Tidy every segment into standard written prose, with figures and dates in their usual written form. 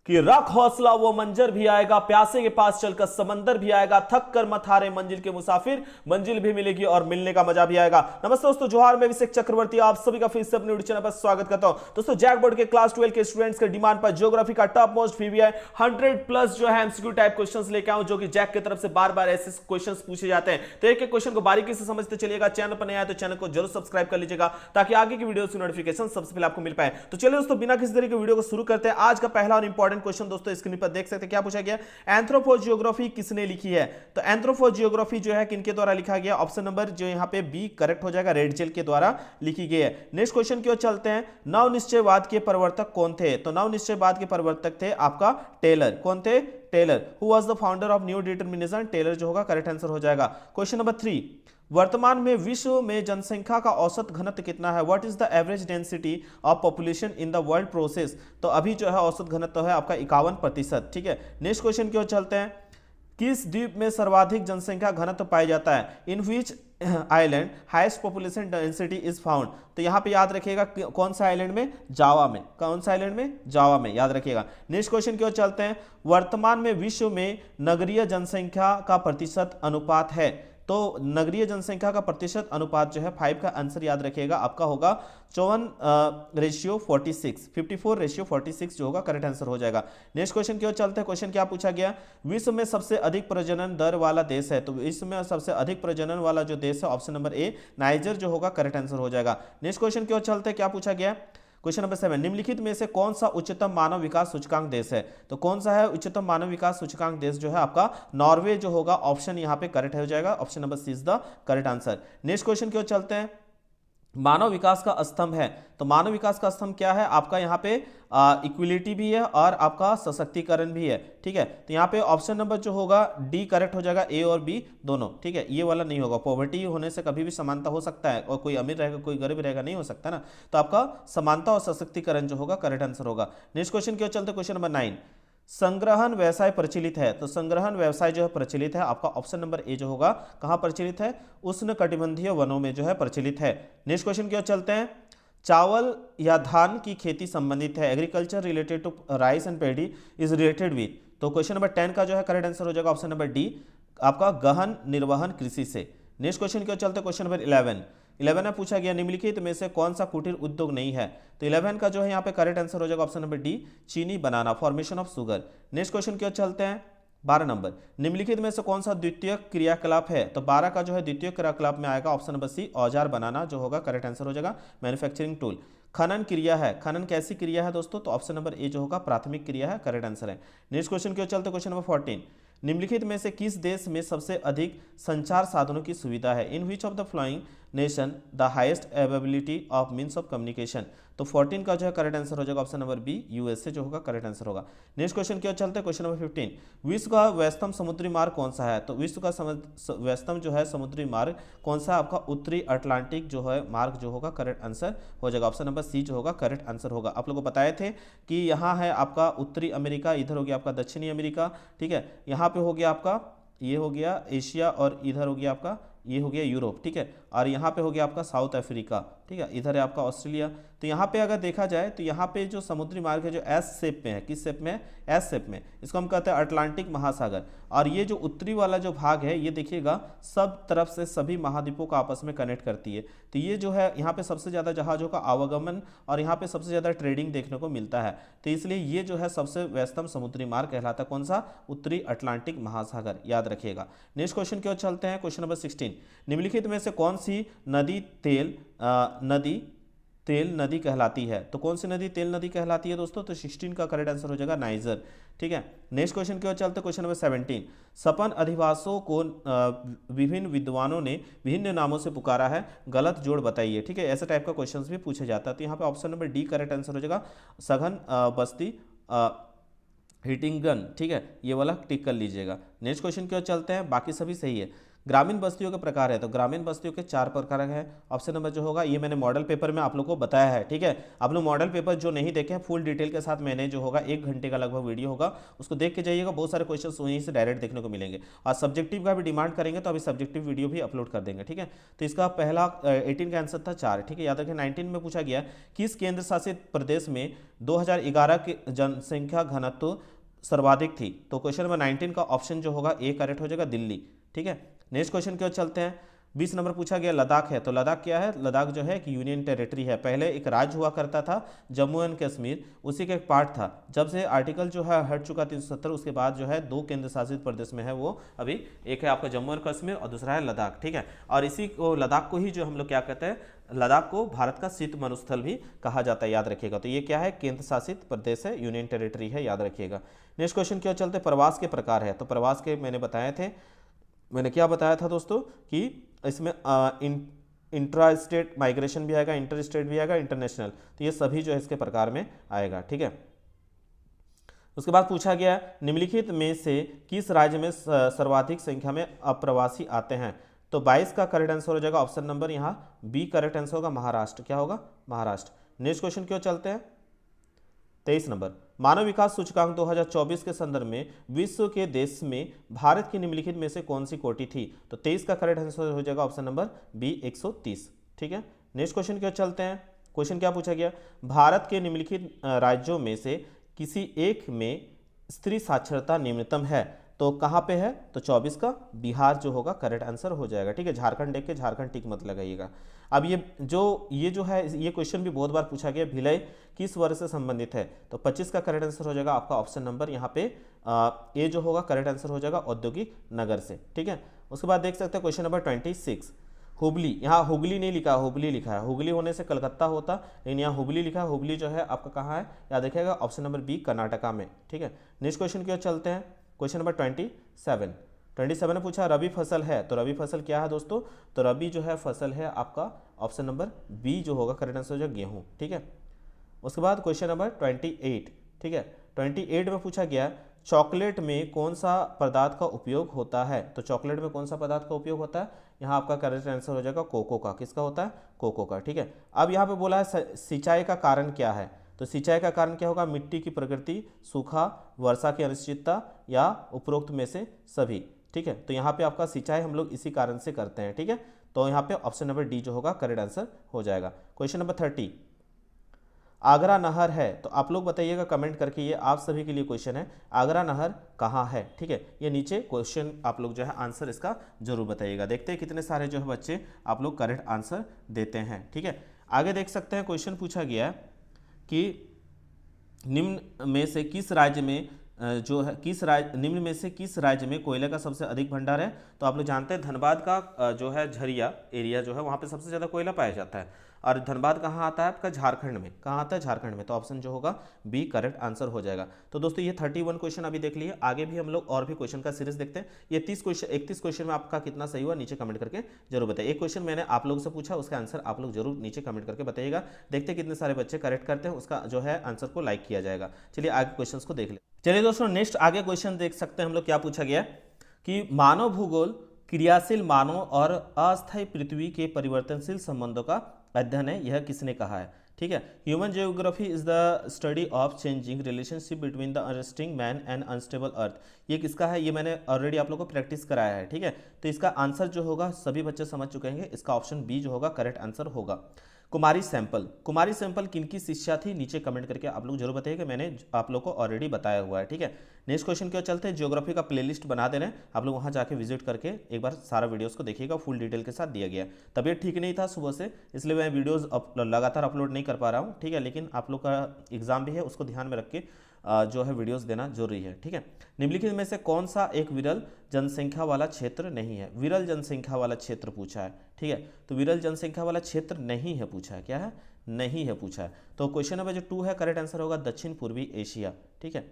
कि रख हौसला वो मंजर भी आएगा, प्यासे के पास चलकर समंदर भी आएगा, थक कर मत हारे मंजिल के मुसाफिर, मंजिल भी मिलेगी और मिलने का मजा भी आएगा। नमस्ते दोस्तों, जोहार, मैं अभिषेक चक्रवर्ती आप सभी का फिर से अपने यूट्यूब चैनल पर स्वागत करता हूं। दोस्तों, जैक बोर्ड के क्लास 12 के स्टूडेंट्स के डिमांड पर ज्योग्राफी का टॉप मोस्ट पीवीआई 100+ जो है एमसीक्यू टाइप क्वेश्चंस लेके आऊं, जो कि जैक की तरफ से बार बार ऐसे क्वेश्चंस पूछे जाते हैं। तो एक एक क्वेश्चन को बारीकी से समझते चलिएगा। चैनल पर नया है तो चैनल को जरूर सब्सक्राइब कर लीजिएगा ताकि आगे की वीडियो की नोटिफिकेशन सबसे पहले आपको मिल पाए। तो चलिए दोस्तों, बिना किसी तरीके की वीडियो को शुरू करते हैं। आज का पहला और इंपॉर्टेंट क्वेश्चन दोस्तों स्क्रीन पर देख सकते हैं, क्या पूछा गया, एंथ्रोपोजियोग्राफी किसने लिखी है। तो एंथ्रोपोजियोग्राफी जो है किनके द्वारा लिखा गया, ऑप्शन नंबर जो यहां पे बी करेक्ट हो जाएगा, रेडजेल के द्वारा लिखी गई है। नेक्स्ट क्वेश्चन की ओर चलते हैं, नव निश्चयवाद के प्रवर्तक कौन थे। तो नव निश्चयवाद के प्रवर्तक थे आपका टेलर। कौन थे, Taylor. Who was the founder of new determinism, Taylor जो होगा करेक्ट आंसर हो जाएगा। क्वेश्चन नंबर 3, वर्तमान में विश्व में जनसंख्या का औसत घनत्व कितना है। What is the average density of population in the world process. तो अभी जो है औसत घनत्व है आपका 51%। ठीक है, नेक्स्ट क्वेश्चन की ओर चलते हैं, किस द्वीप में सर्वाधिक जनसंख्या घनत्व पाया जाता है। In which island highest population density is found. तो यहां पे याद रखिएगा कौन सा आइलैंड में, जावा में। कौन सा आइलैंड में, जावा में, याद रखिएगा। नेक्स्ट क्वेश्चन की ओर चलते हैं, वर्तमान में विश्व में नगरीय जनसंख्या का प्रतिशत अनुपात है। तो नगरीय जनसंख्या का प्रतिशत अनुपात जो है 5 का आंसर याद रखिएगा आपका होगा 54:46, 54:46 जो होगा करेक्ट आंसर हो जाएगा। नेक्स्ट क्वेश्चन की ओर चलते हैं। क्वेश्चन क्या पूछा गया, विश्व में सबसे अधिक प्रजनन दर वाला देश है। तो विश्व में सबसे अधिक प्रजनन वाला जो देश है, ऑप्शन नंबर ए नाइजर जो होगा करेक्ट आंसर हो जाएगा। नेक्स्ट क्वेश्चन की ओर चलते हैं, क्या पूछा गया, क्वेश्चन नंबर 7, निम्नलिखित में से कौन सा उच्चतम मानव विकास सूचकांक देश है। तो कौन सा है उच्चतम मानव विकास सूचकांक देश जो है आपका नॉर्वे जो होगा, ऑप्शन यहां पे करेक्ट हो जाएगा, option number C is the correct answer. Next question की ओर चलते हैं, मानव विकास का स्तंभ है। तो मानव विकास का स्तंभ क्या है आपका, यहाँ पे इक्विलिटी भी है और आपका सशक्तिकरण भी है। ठीक है, तो यहाँ पे ऑप्शन नंबर जो होगा डी करेक्ट हो जाएगा, ए और बी दोनों। ठीक है, ये वाला नहीं होगा, पॉवर्टी होने से कभी भी समानता हो सकता है और कोई अमीर रहेगा कोई गरीब रहेगा, नहीं हो सकता ना। तो आपका समानता और सशक्तिकरण जो होगा करेक्ट आंसर होगा। नेक्स्ट क्वेश्चन की ओर चलते, क्वेश्चन नंबर 9, संग्रहण व्यवसाय प्रचलित है। तो संग्रहण व्यवसाय जो है प्रचलित है आपका, ऑप्शन नंबर ए जो होगा कहां प्रचलित है, उष्णकटिबंधीय वनों में जो है प्रचलित है। नेक्स्ट क्वेश्चन की ओर चलते हैं, चावल या धान की खेती संबंधित है, agriculture related to rice and paddy is related with. तो क्वेश्चन नंबर 10 का जो है करेक्ट आंसर हो जाएगा, ऑप्शन नंबर डी आपका गहन निर्वहन कृषि से। नेक्स्ट क्वेश्चन की ओर चलते हैं, क्वेश्चन नंबर 11 में पूछा गया, निम्नलिखित में से कौन सा कुटीर उद्योग नहीं है। तो 11 का जो है यहाँ पे करेक्ट आंसर हो जाएगा, ऑप्शन नंबर डी चीनी बनाना, formation of sugar. Next question की ओर चलते हैं, 12 नंबर, निम्नलिखित में से कौन सा द्वितीय क्रियाकलाप है। तो 12 का जो है द्वितीय क्रियाकलाप में आएगा, ऑप्शन नंबर सी औजार बनाना जो होगा करेक्ट आंसर हो जाएगा, मैन्युफैक्चरिंग टूल। खनन क्रिया है, खनन कैसी क्रिया है दोस्तों, तो ऑप्शन नंबर ए जो होगा प्राथमिक क्रिया है, करेक्ट आंसर है। नेक्स्ट क्वेश्चन की ओर चलते, क्वेश्चन नंबर 14, निम्नलिखित में से किस देश में सबसे अधिक संचार साधनों की सुविधा है। In which of the following nation the highest availability of means of communication. तो 14 का जो है करेक्ट आंसर हो जाएगा, ऑप्शन नंबर बी यूएसए जो होगा करेक्ट आंसर होगा। नेक्स्ट क्वेश्चन की ओर चलते हैं, क्वेश्चन नंबर 15, विश्व का व्यस्तम समुद्री मार्ग कौन सा है। तो विश्व का व्यस्तम जो है समुद्री मार्ग कौन सा, आपका उत्तरी अटलांटिक जो है मार्ग जो होगा करेक्ट आंसर हो जाएगा, ऑप्शन नंबर सी जो होगा करेक्ट आंसर होगा। आप लोगों को बताए थे कि यहाँ है आपका उत्तरी अमेरिका, इधर हो गया आपका दक्षिणी अमेरिका। ठीक है, यहाँ पे हो गया आपका, ये हो गया एशिया और इधर हो गया आपका, ये हो गया यूरोप। ठीक है, और यहाँ पे हो गया आपका साउथ अफ्रीका। ठीक है, इधर है आपका ऑस्ट्रेलिया। तो यहाँ पे अगर देखा जाए तो यहाँ पे जो समुद्री मार्ग है जो एस शेप में है, किस शेप में है, एस शेप में, इसको हम कहते हैं अटलांटिक महासागर। और ये जो उत्तरी वाला जो भाग है ये देखिएगा सब तरफ से सभी महाद्वीपों को आपस में कनेक्ट करती है। तो ये जो है यहाँ पे सबसे ज़्यादा जहाज़ों का आवागमन और यहाँ पे सबसे ज़्यादा ट्रेडिंग देखने को मिलता है। तो इसलिए ये जो है सबसे व्यस्तम समुद्री मार्ग कहलाता है, कौन सा, उत्तरी अटलांटिक महासागर, याद रखिएगा। नेक्स्ट क्वेश्चन की ओर चलते हैं, क्वेश्चन नंबर 16, निम्नलिखित में से कौन सी नदी तेल नदी कहलाती है। तो कौन सी नदी तेल नदी कहलाती है दोस्तों, तो 16 का करेक्ट आंसर हो जाएगा नाइजर। ठीक है, नेक्स्ट क्वेश्चन की ओर चलते, क्वेश्चन नंबर 17, सपन अधिवासों को विभिन्न विद्वानों ने विभिन्न नामों से पुकारा है, गलत जोड़ बताइए। ठीक है, ऐसे टाइप का क्वेश्चन भी पूछे जाता है। तो यहाँ पे option number D correct answer हो जाएगा, सघन बस्ती हीटिंग गन। ठीक है, ये वाला टिक कर लीजिएगा। नेक्स्ट क्वेश्चन की ओर चलते हैं, बाकी सभी सही है। ग्रामीण बस्तियों के प्रकार है, तो ग्रामीण बस्तियों के 4 प्रकार हैं। ऑप्शन नंबर जो होगा, ये मैंने मॉडल पेपर में आप लोग को बताया है, ठीक है। आप लोग मॉडल पेपर जो नहीं देखे हैं, फुल डिटेल के साथ मैंने जो होगा 1 घंटे का लगभग वीडियो होगा, उसको देख के जाइएगा। बहुत सारे क्वेश्चन वहीं से डायरेक्ट देखने को मिलेंगे। और सब्जेक्टिव का भी डिमांड करेंगे तो अभी सब्जेक्टिव वीडियो भी अपलोड कर देंगे, ठीक है। तो इसका पहला 18 का आंसर था 4, ठीक है। याद रखें 19 में पूछा गया किस केंद्र शासित प्रदेश में 2011 की जनसंख्या घनत्व सर्वाधिक थी, तो क्वेश्चन नंबर 19 का ऑप्शन जो होगा ए करेक्ट हो जाएगा, दिल्ली, ठीक है। नेक्स्ट क्वेश्चन की ओर चलते हैं। 20 नंबर पूछा गया लद्दाख है, तो लद्दाख क्या है, लद्दाख जो है एक यूनियन टेरिटरी है। पहले एक राज्य हुआ करता था जम्मू एंड कश्मीर, उसी का एक पार्ट था। जब से आर्टिकल जो है हट चुका 370, उसके बाद जो है 2 केंद्र शासित प्रदेश में है वो अभी, एक है आपका जम्मू एंड कश्मीर और दूसरा है लद्दाख, ठीक है। और इसी को लद्दाख को ही जो हम लोग क्या कहते हैं, लद्दाख को भारत का शीत मरुस्थल भी कहा जाता है, याद रखिएगा। तो ये क्या है, केंद्र शासित प्रदेश है, यूनियन टेरिटरी है, याद रखिएगा। नेक्स्ट क्वेश्चन की ओर चलते, प्रवास के प्रकार है, तो प्रवास के मैंने बताए थे, मैंने क्या बताया था दोस्तों कि इसमें इंट्रा स्टेट माइग्रेशन भी आएगा, इंटर स्टेट भी आएगा, इंटरनेशनल, तो ये सभी जो है इसके प्रकार में आएगा, ठीक है। उसके बाद पूछा गया निम्नलिखित में से किस राज्य में सर्वाधिक संख्या में अप्रवासी आते हैं, तो 22 का करेक्ट आंसर हो जाएगा ऑप्शन नंबर यहाँ बी करेक्ट आंसर होगा, महाराष्ट्र। क्या होगा, महाराष्ट्र। नेक्स्ट क्वेश्चन की ओर चलते हैं। 23 नंबर, मानव विकास सूचकांक 2024 के संदर्भ में विश्व के देश में भारत की निम्नलिखित में से कौन सी कोटि थी, तो 23 का करेक्ट आंसर हो जाएगा ऑप्शन नंबर बी 130, ठीक है। नेक्स्ट क्वेश्चन की ओर चलते हैं। क्वेश्चन क्या पूछा गया, भारत के निम्नलिखित राज्यों में से किसी एक में स्त्री साक्षरता निम्नतम है, तो कहाँ पे है, तो 24 का बिहार जो होगा करेक्ट आंसर हो जाएगा, ठीक है। झारखंड देख के झारखंड टिक मत लगाइएगा। अब ये जो है ये क्वेश्चन भी बहुत बार पूछा गया, भिलय किस वर्ष से संबंधित है, तो 25 का करेक्ट आंसर हो जाएगा आपका ऑप्शन नंबर यहाँ पे ए जो होगा करेक्ट आंसर हो जाएगा औद्योगिक नगर से, ठीक है। उसके बाद देख सकते हैं क्वेश्चन नंबर 26, हुबली, यहाँ हुगली नहीं लिखा, हुबली लिखा है, हुगली होने से कलकत्ता होता, लेकिन यहाँ हुबली लिखा है। हुबली जो है आपका कहाँ है, याद रखिएगा ऑप्शन नंबर बी कर्नाटका में, ठीक है। नेक्स्ट क्वेश्चन की ओर चलते हैं। क्वेश्चन नंबर 27 ने पूछा रबी फसल है, तो रबी फसल क्या है दोस्तों, तो रबी जो है फसल है आपका ऑप्शन नंबर बी जो होगा करेक्ट आंसर हो जाएगा गेहूं, ठीक है। उसके बाद क्वेश्चन नंबर 28, ठीक है। 28 में पूछा गया चॉकलेट में कौन सा पदार्थ का उपयोग होता है, तो चॉकलेट में कौन सा पदार्थ का उपयोग होता है, यहाँ आपका करेक्ट आंसर हो जाएगा कोको का। किसका होता है, कोको का, ठीक है। अब यहाँ पे बोला है सिंचाई का कारण क्या है, तो सिंचाई का कारण क्या होगा, मिट्टी की प्रकृति, सूखा, वर्षा की अनिश्चितता या उपरोक्त में से सभी, ठीक है। तो यहाँ पे आपका सिंचाई हम लोग इसी कारण से करते हैं, ठीक है। तो यहाँ पे ऑप्शन नंबर डी जो होगा करेक्ट आंसर हो जाएगा। क्वेश्चन नंबर 30, आगरा नहर है, तो आप लोग बताइएगा कमेंट करके, ये आप सभी के लिए क्वेश्चन है, आगरा नहर कहाँ है, ठीक है। ये नीचे क्वेश्चन आप लोग जो है आंसर इसका जरूर बताइएगा। देखते हैं कितने सारे जो है बच्चे आप लोग करेक्ट आंसर देते हैं, ठीक है। आगे देख सकते हैं क्वेश्चन पूछा गया कि निम्न में से किस राज्य में जो है निम्न में से किस राज्य में कोयले का सबसे अधिक भंडार है, तो आप लोग जानते हैं धनबाद का जो है झरिया एरिया जो है वहाँ पे सबसे ज़्यादा कोयला पाया जाता है। और धनबाद कहाँ आता है आपका, झारखंड में। कहाँ आता है, झारखंड में। तो ऑप्शन जो होगा बी करेक्ट आंसर हो जाएगा। तो दोस्तों ये 31 क्वेश्चन अभी देख लिए, आगे भी हम लोग और भी क्वेश्चन का सीरीज देखते हैं। ये 31 क्वेश्चन में आपका कितना सही हुआ नीचे कमेंट करके जरूर बताइए। एक क्वेश्चन मैंने आप लोग से पूछा, उसका आंसर आप लोग जरूर नीचे कमेंट करके बताइएगा। देखते हैं कितने सारे बच्चे करेक्ट करते हैं, उसका जो है आंसर को लाइक किया जाएगा। चलिए आगे क्वेश्चन को देख ले। चलिए दोस्तों नेक्स्ट आगे क्वेश्चन देख सकते हैं हम लोग, क्या पूछा गया कि मानव भूगोल क्रियाशील मानव और अस्थायी पृथ्वी के परिवर्तनशील संबंधों का अध्ययन है, यह किसने कहा है, ठीक है। Human geography is the study of changing relationship between the unresting man and unstable earth, ये किसका है, ये मैंने ऑलरेडी आप लोगों को प्रैक्टिस कराया है, ठीक है। तो इसका आंसर जो होगा सभी बच्चे समझ चुके हैं, इसका ऑप्शन बी जो होगा करेक्ट आंसर होगा। कुमारी सैंपल किनकी शिष्या थी, नीचे कमेंट करके आप लोग जरूर बताइए कि मैंने आप लोग को ऑलरेडी बताया हुआ है, ठीक है। नेक्स्ट क्वेश्चन क्यों चलते हैं, ज्योग्राफी का प्लेलिस्ट बना दे रहे हैं, आप लोग वहां जाके विजिट करके एक बार सारा वीडियोस को देखिएगा, फुल डिटेल के साथ दिया गया है। तबीयत ठीक नहीं था सुबह से, इसलिए मैं वीडियोस लगातार अपलोड नहीं कर पा रहा हूँ, ठीक है। लेकिन आप लोग का एग्जाम भी है, उसको ध्यान में रख के जो है वीडियोस देना जरूरी है, ठीक है। निम्नलिखित में से कौन सा एक विरल जनसंख्या वाला क्षेत्र नहीं है, विरल जनसंख्या वाला क्षेत्र पूछा है, ठीक है। तो विरल जनसंख्या वाला क्षेत्र नहीं है पूछा है, क्या है, नहीं है पूछा है। तो क्वेश्चन नंबर जो 2 है करेक्ट आंसर होगा दक्षिण पूर्वी एशिया, ठीक है।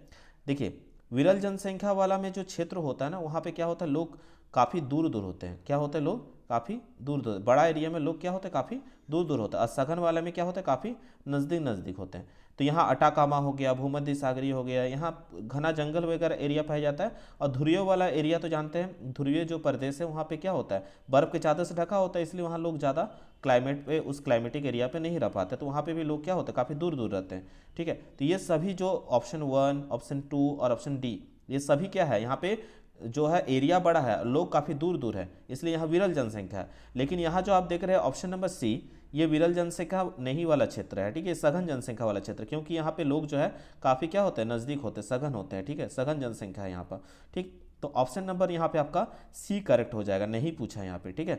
देखिए विरल जनसंख्या वाला में जो क्षेत्र होता है ना, वहाँ पे क्या होता है, लोग काफ़ी दूर दूर होते हैं, क्या होते हैं, लोग काफ़ी दूर दूर, बड़ा एरिया में लोग क्या होते हैं काफ़ी दूर दूर होते हैं, और सघन वाले में क्या होते हैं काफ़ी नज़दीक नज़दीक होते हैं। तो यहाँ अटाकामा हो गया, भूमध्य सागरीय हो गया, यहाँ घना जंगल वगैरह एरिया पाया जाता है। और ध्रुवीय वाला एरिया तो जानते हैं, ध्रुवीय जो प्रदेश है वहाँ पे क्या होता है बर्फ़ के चादर से ढका होता है, इसलिए वहाँ लोग ज़्यादा क्लाइमेट पे उस क्लाइमेटिक एरिया पे नहीं रह पाते, तो वहाँ पे भी लोग क्या होते हैं काफ़ी दूर दूर रहते हैं। ठीक है, तो ये सभी जो ऑप्शन 1, ऑप्शन 2 और ऑप्शन डी, ये सभी क्या है यहाँ पे जो है एरिया बड़ा है, लोग काफ़ी दूर दूर है, इसलिए यहाँ विरल जनसंख्या है। लेकिन यहाँ जो आप देख रहे हैं ऑप्शन नंबर सी, ये विरल जनसंख्या नहीं वाला क्षेत्र है। ठीक है, सघन जनसंख्या वाला क्षेत्र, क्योंकि यहाँ पे लोग जो है काफ़ी क्या होते हैं नज़दीक होते हैं, सघन होते हैं। ठीक है, सघन जनसंख्या है यहाँ पर। ठीक, तो ऑप्शन नंबर यहाँ पे आपका सी करेक्ट हो जाएगा, नहीं पूछा यहाँ पे। ठीक है,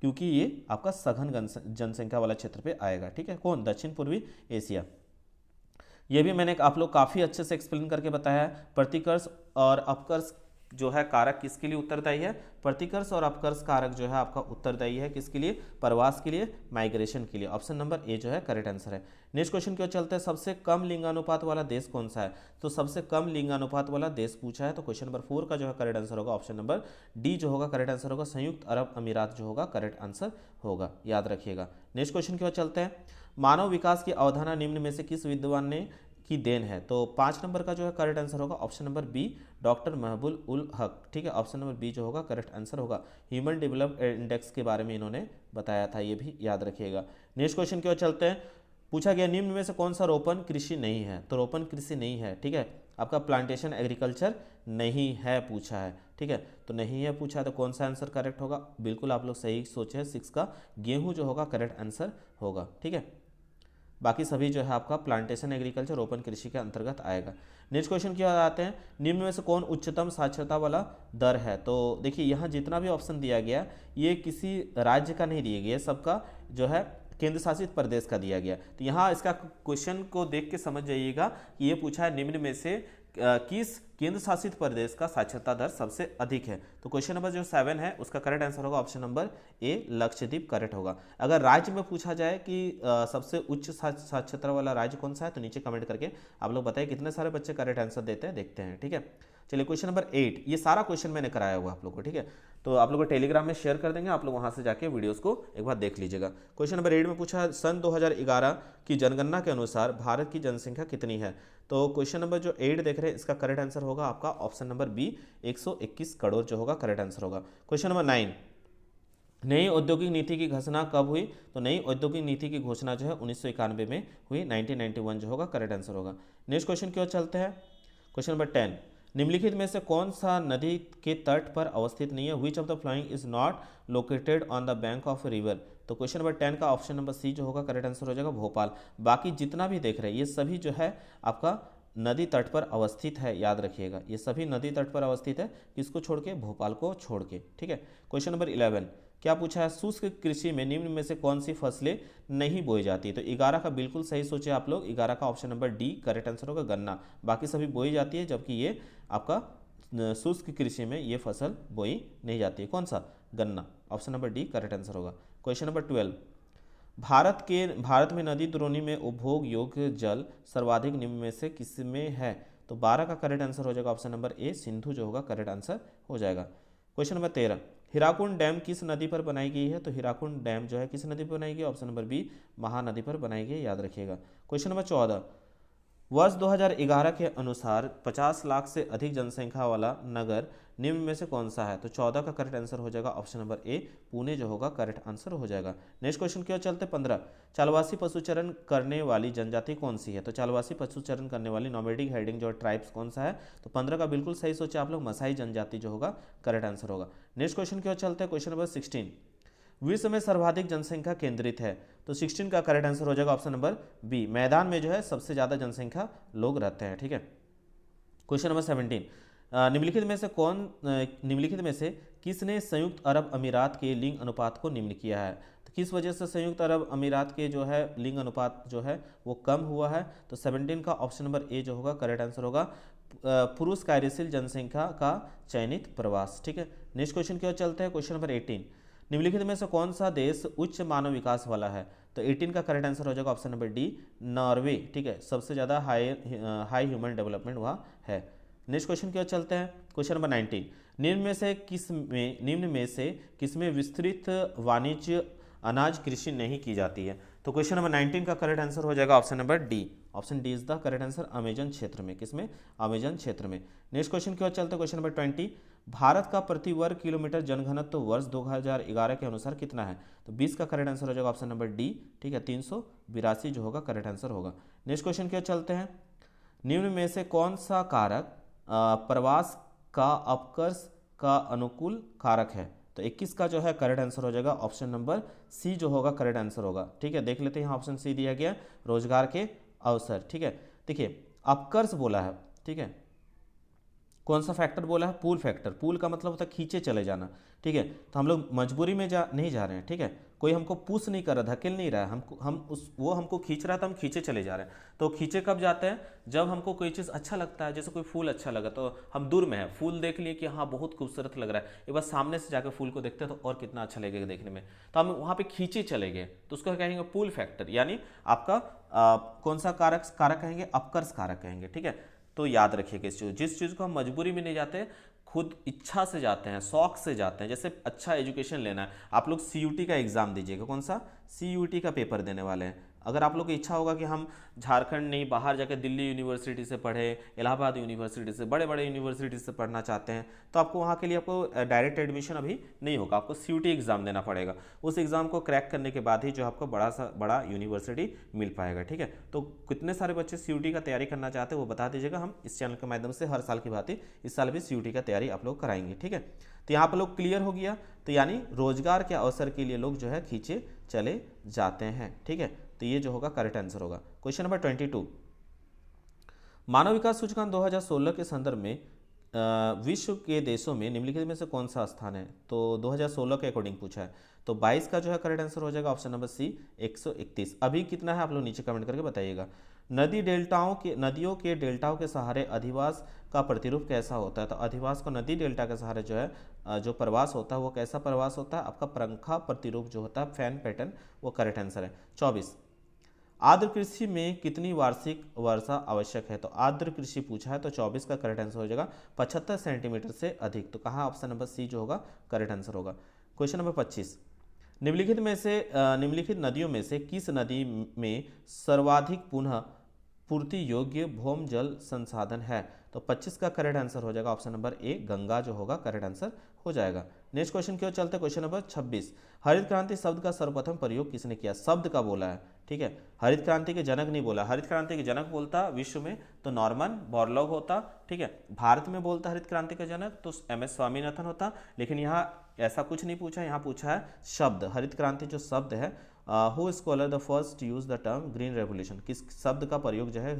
क्योंकि ये आपका सघन जनसंख्या वाला क्षेत्र पे आएगा। ठीक है, कौन, दक्षिण पूर्वी एशिया। ये भी मैंने आप लोग काफ़ी अच्छे से एक्सप्लेन करके बताया है। प्रतिकर्ष और अपकर्ष जो है कारक किसके लिए उत्तरदायी है, प्रतिकर्ष और अपकर्ष कारक जो है आपका उत्तरदायी है किसके लिए, प्रवास के लिए, माइग्रेशन के लिए। ऑप्शन नंबर ए जो है करेक्ट आंसर है। नेक्स्ट क्वेश्चन क्यों चलते हैं, सबसे कम लिंगानुपात वाला देश कौन सा है, तो सबसे कम लिंगानुपात वाला देश पूछा है, तो क्वेश्चन नंबर 4 का जो है करेक्ट आंसर होगा ऑप्शन नंबर डी जो होगा करेक्ट आंसर होगा, संयुक्त अरब अमीरात जो होगा करेक्ट आंसर होगा, याद रखिएगा। नेक्स्ट क्वेश्चन क्यों चलते हैं, मानव विकास की अवधारणा निम्न में से किस विद्वान ने की देन है, तो 5 नंबर का जो है करेक्ट आंसर होगा option number B, doctor महबूल ul Haq. ठीक है, ऑप्शन नंबर बी जो होगा करेक्ट आंसर होगा। ह्यूमन डेवलपमेंट इंडेक्स के बारे में इन्होंने बताया था, ये भी याद रखिएगा। नेक्स्ट क्वेश्चन क्यों चलते हैं, पूछा गया निम्न में से कौन सा रोपण कृषि नहीं है, तो रोपण कृषि नहीं है। ठीक है, आपका प्लांटेशन एग्रीकल्चर नहीं है पूछा है। ठीक है, तो नहीं है पूछा है, तो कौन सा आंसर करेक्ट होगा, बिल्कुल आप लोग सही सोचे हैं, 6 का गेहूँ जो होगा करेक्ट आंसर होगा। ठीक है, बाकी सभी जो है आपका प्लांटेशन एग्रीकल्चर ओपन कृषि के अंतर्गत आएगा। नेक्स्ट क्वेश्चन क्या आते हैं, निम्न में से कौन उच्चतम साक्षरता वाला दर है, तो देखिए यहाँ जितना भी ऑप्शन दिया गया ये किसी राज्य का नहीं दिया गया, सबका जो है केंद्र शासित प्रदेश का दिया गया। तो यहाँ इसका क्वेश्चन को देख के समझ जाइएगा कि ये पूछा है निम्न में से किस केंद्र शासित प्रदेश का साक्षरता दर सबसे अधिक है, तो क्वेश्चन नंबर जो 7 है उसका करेक्ट आंसर होगा ऑप्शन नंबर ए, लक्षद्वीप करेक्ट होगा। अगर राज्य में पूछा जाए कि सबसे उच्च साक्षरता वाला राज्य कौन सा है, तो नीचे कमेंट करके आप लोग बताइए कितने सारे बच्चे करेक्ट आंसर देते हैं, देखते हैं। ठीक है, चलिए क्वेश्चन नंबर 8, ये सारा क्वेश्चन मैंने कराया हुआ आप लोग को। ठीक है, तो आप लोग को टेलीग्राम में शेयर कर देंगे, आप लोग वहां से जाके वीडियोस को एक बार देख लीजिएगा। क्वेश्चन नंबर 8 में पूछा सन 2011 की जनगणना के अनुसार भारत की जनसंख्या कितनी है, तो क्वेश्चन नंबर जो 8 देख रहे हैं इसका करेक्ट आंसर होगा आपका ऑप्शन नंबर बी, 121 करोड़ जो होगा करेक्ट आंसर होगा। क्वेश्चन नंबर 9, नई औद्योगिक नीति की घोषणा कब हुई, तो नई औद्योगिक नीति की घोषणा जो है 1991 में हुई, 1991 जो होगा करेक्ट आंसर होगा। नेक्स्ट क्वेश्चन क्यों चलते हैं, क्वेश्चन नंबर 10, निम्नलिखित में से कौन सा नदी के तट पर अवस्थित नहीं है, विच of the following is not located on the bank of river, तो क्वेश्चन नंबर 10 का ऑप्शन नंबर सी जो होगा करेक्ट आंसर हो जाएगा भोपाल। बाकी जितना भी देख रहे हैं ये सभी जो है आपका नदी तट पर अवस्थित है, याद रखिएगा ये सभी नदी तट पर अवस्थित है, किसको छोड़ के, भोपाल को छोड़ के। ठीक है, क्वेश्चन नंबर 11 क्या पूछा है, शुष्क कृषि में निम्न में से कौन सी फसलें नहीं बोई जाती, तो 11 का बिल्कुल सही सोचे आप लोग, 11 का option number D correct answer होगा गन्ना। बाकी सभी बोई जाती है, जबकि ये आपका शुष्क कृषि में ये फसल बोई नहीं जाती है, कौन सा, गन्ना। Option number D correct answer होगा। क्वेश्चन नंबर 12, भारत में नदी द्रोणी में उपभोग योग्य जल सर्वाधिक निम्न में से किसमें है, तो 12 का करेक्ट आंसर हो जाएगा ऑप्शन नंबर ए, सिंधु जो होगा करेक्ट आंसर हो जाएगा। क्वेश्चन नंबर 13, हीराकुंड डैम किस नदी पर बनाई गई है, तो हीराकुंड डैम जो है किस नदी पर बनाई गई, ऑप्शन नंबर बी, महानदी पर बनाई गई, याद रखिएगा। क्वेश्चन नंबर 14, वर्ष 2011 के अनुसार 50 लाख से अधिक जनसंख्या वाला नगर निम्न में से कौन सा है, तो 14 का करेक्ट आंसर हो जाएगा ऑप्शन नंबर ए, पुणे जो होगा करेक्ट आंसर हो जाएगा। नेक्स्ट क्वेश्चन क्यों चलते 15, चालवासी पशुचरण करने वाली जनजाति कौन सी है, तो चालवासी पशुचरण करने वाली नॉमेडिक हेडिंग जो ट्राइब्स कौन सा है, तो 15 का बिल्कुल सही सोचे आप लोग, मसाई जनजाति जो होगा करेक्ट आंसर होगा। नेक्स्ट क्वेश्चन क्यों चलते हैं क्वेश्चन नंबर 16, विश्व में सर्वाधिक जनसंख्या केंद्रित है, तो 16 का करेक्ट आंसर हो जाएगा ऑप्शन नंबर बी, मैदान में जो है सबसे ज़्यादा जनसंख्या लोग रहते हैं। ठीक है, क्वेश्चन नंबर 17, निम्नलिखित में से किसने संयुक्त अरब अमीरात के लिंग अनुपात को निम्न किया है, तो किस वजह से संयुक्त अरब अमीरात के जो है लिंग अनुपात जो है वो कम हुआ है, तो 17 का ऑप्शन नंबर ए जो होगा करेक्ट आंसर होगा, पुरुष कार्यशील जनसंख्या का चयनित प्रवास। ठीक है, नेक्स्ट क्वेश्चन क्यों चलते हैं क्वेश्चन नंबर 18, निम्नलिखित में से कौन सा देश उच्च मानव विकास वाला है, तो 18 का करेक्ट आंसर हो जाएगा ऑप्शन नंबर डी, नॉर्वे। ठीक है, सबसे ज़्यादा हाई ह्यूमन डेवलपमेंट वहाँ है। नेक्स्ट क्वेश्चन की ओर चलते हैं। क्वेश्चन नंबर 19, निम्न में से किसमें विस्तृत वाणिज्य अनाज कृषि नहीं की जाती है? तो क्वेश्चन नंबर 19 का करेक्ट आंसर हो जाएगा option number D. Option D is the correct answer, Amazon क्षेत्र में। किसमें? अमेजन क्षेत्र में। नेक्स्ट क्वेश्चन की ओर चलते हैं। क्वेश्चन नंबर 20, भारत का प्रति वर्ग किलोमीटर जनघनत्व तो वर्ष 2011 के अनुसार कितना है? तो 20 का करेक्ट आंसर हो जाएगा ऑप्शन नंबर डी। ठीक है, 382 जो होगा करेक्ट आंसर होगा। नेक्स्ट क्वेश्चन की ओर चलते हैं। निम्न में से कौन सा कारक प्रवास का अपकर्ष का अनुकूल कारक है? तो 21 का जो है करेक्ट आंसर हो जाएगा ऑप्शन नंबर सी जो होगा करेक्ट आंसर होगा। ठीक है, देख लेते हैं यहाँ ऑप्शन सी दिया गया, रोजगार के अवसर। ठीक है, देखिए अपकर्ष बोला है। ठीक है, कौन सा फैक्टर बोला है? पुल फैक्टर। पुल का मतलब होता है खींचे चले जाना। ठीक है, तो हम लोग मजबूरी में नहीं जा रहे हैं। ठीक है, कोई हमको पुश नहीं कर रहा, धकेल नहीं रहा है, वो हमको खींच रहा था, हम खींचे चले जा रहे हैं। तो खींचे कब जाते हैं? जब हमको कोई चीज़ अच्छा लगता है, जैसे कोई फूल अच्छा लगा तो हम दूर में है, फूल देख लिए कि हाँ बहुत खूबसूरत लग रहा है, एक बार सामने से जाकर फूल को देखते हैं तो और कितना अच्छा लगेगा देखने में, तो हम वहाँ पे खींचे चले गए, तो उसको कहेंगे पुल फैक्टर। यानी आपका कौन सा कारक कहेंगे? अपकर्ष कारक कहेंगे। ठीक है, तो याद रखिएगा जिस चीज़ को हम मजबूरी में नहीं जाते, खुद इच्छा से जाते हैं, शौक से जाते हैं। जैसे अच्छा एजुकेशन लेना है, आप लोग सीयूटी का एग्जाम दीजिएगा। कौन सा? सीयूटी का पेपर देने वाले हैं। अगर आप लोग की इच्छा होगा कि हम झारखंड नहीं, बाहर जाकर दिल्ली यूनिवर्सिटी से पढ़े, इलाहाबाद यूनिवर्सिटी से, बड़े बड़े यूनिवर्सिटी से पढ़ना चाहते हैं, तो आपको वहाँ के लिए आपको डायरेक्ट एडमिशन अभी नहीं होगा, आपको सीयूटी एग्जाम देना पड़ेगा। उस एग्जाम को क्रैक करने के बाद ही जो आपको बड़ा यूनिवर्सिटी मिल पाएगा। ठीक है, तो कितने सारे बच्चे सीयूटी का तैयारी करना चाहते हैं वो बता दीजिएगा। हम इस चैनल के माध्यम से हर साल की भांति इस साल भी सीयूटी का तैयारी आप लोग कराएंगे। ठीक है, तो यहाँ पर लोग क्लियर हो गया। तो यानी रोजगार के अवसर के लिए लोग जो है खींचे चले जाते हैं। ठीक है, तो ये जो होगा करेक्ट आंसर होगा। क्वेश्चन नंबर 22, मानव विकास सूचकांक 2016 के संदर्भ में विश्व के देशों में निम्नलिखित में से कौन सा स्थान है? तो 2016 के अकॉर्डिंग पूछा है, तो 22 का जो है करेक्ट आंसर हो जाएगा ऑप्शन नंबर सी 131। अभी कितना है आप लोग नीचे कमेंट करके बताइएगा। नदियों के डेल्टाओं के सहारे अधिवास का प्रतिरूप कैसा होता है? तो अधिवास को नदी डेल्टा के सहारे जो है जो प्रवास होता है वो कैसा प्रवास होता है? आपका पंखा प्रतिरूप जो होता है, फैन पैटर्न, वो करेक्ट आंसर है। 24, आर्द्र कृषि में कितनी वार्षिक वर्षा आवश्यक है? तो आर्द्र कृषि पूछा है, तो 24 का करेक्ट आंसर हो जाएगा 75 सेंटीमीटर से अधिक। तो कहाँ? ऑप्शन नंबर सी जो होगा करेक्ट आंसर होगा। क्वेश्चन नंबर 25, निम्नलिखित नदियों में से किस नदी में सर्वाधिक पुनः पूर्ति योग्य भौम जल संसाधन है? तो 25 का करेक्ट आंसर हो जाएगा ऑप्शन नंबर ए, गंगा जो होगा करेक्ट आंसर हो जाएगा। नेक्स्ट क्वेश्चन की ओर चलते हैं। क्वेश्चन नंबर 26, हरित क्रांति शब्द का सर्वप्रथम प्रयोग किसने किया? शब्द का बोला है। ठीक है, हरित क्रांति के जनक नहीं बोला। हरित क्रांति के जनक बोलता विश्व में तो नॉर्मन बोरलॉग होता। ठीक है, भारत में बोलता हरित क्रांति का जनक तो MS स्वामीनाथन होता। लेकिन यहाँ ऐसा कुछ नहीं पूछा, यहाँ पूछा है शब्द। हरित क्रांति जो शब्द है, who scholar the first use the term green revolution, किस शब्द का प्रयोग जो है